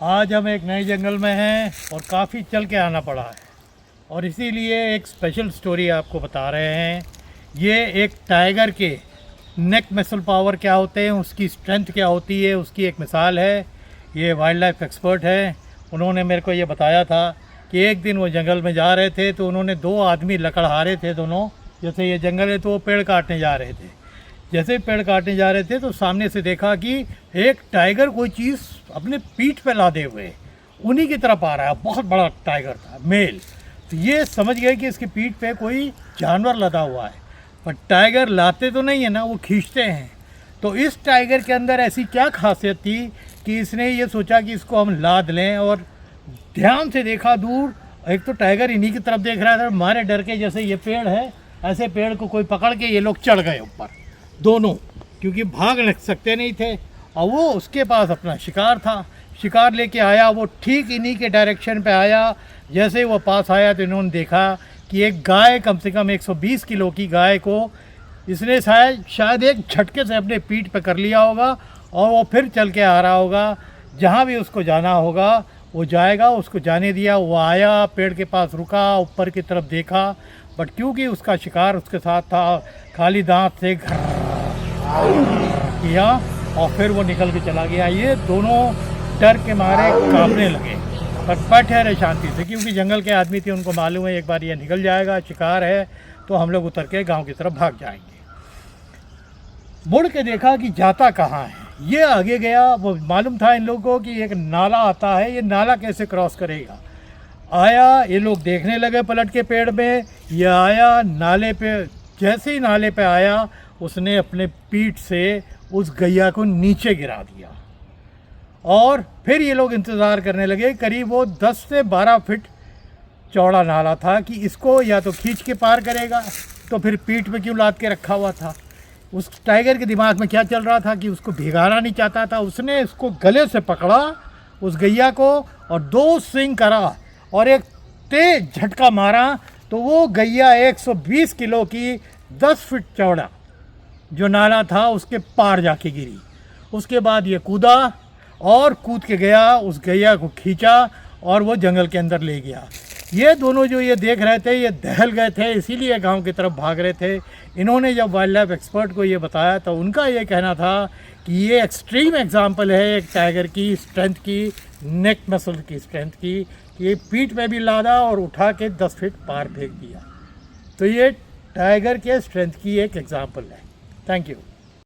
आज हम एक नए जंगल में हैं और काफ़ी चल के आना पड़ा है और इसीलिए एक स्पेशल स्टोरी आपको बता रहे हैं। ये एक टाइगर के नेक मसल पावर क्या होते हैं, उसकी स्ट्रेंथ क्या होती है, उसकी एक मिसाल है। ये वाइल्ड लाइफ एक्सपर्ट है। उन्होंने मेरे को ये बताया था कि एक दिन वो जंगल में जा रहे थे तो उन्होंने दो आदमी लकड़हारे थे दोनों। जैसे ये जंगल है तो वो पेड़ काटने जा रहे थे। जैसे पेड़ काटने जा रहे थे तो सामने से देखा कि एक टाइगर कोई चीज़ अपने पीठ पे लादे हुए उन्हीं की तरफ आ रहा है। बहुत बड़ा टाइगर था, मेल। तो ये समझ गए कि इसकी पीठ पे कोई जानवर लदा हुआ है, पर टाइगर लाते तो नहीं है ना, वो खींचते हैं। तो इस टाइगर के अंदर ऐसी क्या खासियत थी कि इसने ये सोचा कि इसको हम लाद लें। और ध्यान से देखा दूर, एक तो टाइगर इन्हीं की तरफ देख रहा था। हमारे डर के जैसे ये पेड़ है, ऐसे पेड़ को कोई पकड़ के ये लोग चढ़ गए ऊपर दोनों, क्योंकि भाग लग सकते नहीं थे। और वो उसके पास अपना शिकार था, शिकार लेके आया। वो ठीक इन्हीं के डायरेक्शन पे आया। जैसे ही वो पास आया तो इन्होंने देखा कि एक गाय, कम से कम 120 किलो की गाय को इसने शायद एक झटके से अपने पीठ पे कर लिया होगा और वो फिर चल के आ रहा होगा। जहाँ भी उसको जाना होगा वो जाएगा, उसको जाने दिया। वो आया, पेड़ के पास रुका, ऊपर की तरफ देखा, बट क्योंकि उसका शिकार उसके साथ था, खाली दांत से किया और फिर वो निकल के चला गया। ये दोनों डर के मारे कांपने लगे, पर बैठे रहे शांति से, क्योंकि जंगल के आदमी थे, उनको मालूम है एक बार ये निकल जाएगा, शिकार है, तो हम लोग उतर के गांव की तरफ भाग जाएंगे। मुड़ के देखा कि जाता कहाँ है। ये आगे गया। वो मालूम था इन लोगों को कि एक नाला आता है, ये नाला कैसे क्रॉस करेगा। आया, ये लोग देखने लगे पलट के पेड़ में। ये आया नाले पे, जैसे ही नाले पे आया उसने अपने पीठ से उस गैया को नीचे गिरा दिया। और फिर ये लोग इंतज़ार करने लगे। करीब वो 10 से 12 फीट चौड़ा नाला था कि इसको या तो खींच के पार करेगा, तो फिर पीठ पे क्यों लाद के रखा हुआ था। उस टाइगर के दिमाग में क्या चल रहा था कि उसको भिगाना नहीं चाहता था। उसने इसको गले से पकड़ा उस गैया को और 2 स्विंग करा और एक तेज झटका मारा, तो वो गैया 120 किलो की 10 फीट चौड़ा जो नाला था उसके पार जाके गिरी। उसके बाद ये कूदा और कूद के गया, उस गैया को खींचा और वो जंगल के अंदर ले गया। ये दोनों जो ये देख रहे थे, ये दहल गए थे, इसीलिए गांव की तरफ भाग रहे थे। इन्होंने जब वाइल्ड लाइफ एक्सपर्ट को ये बताया तो उनका ये कहना था कि ये एक्सट्रीम एग्जाम्पल है एक टाइगर की स्ट्रेंथ की, नेक मसल की स्ट्रेंथ की, कि ये पीठ में भी लादा और उठा के 10 फीट पार फेंक दिया। तो ये टाइगर के स्ट्रेंथ की एक एग्जाम्पल है। Thank you.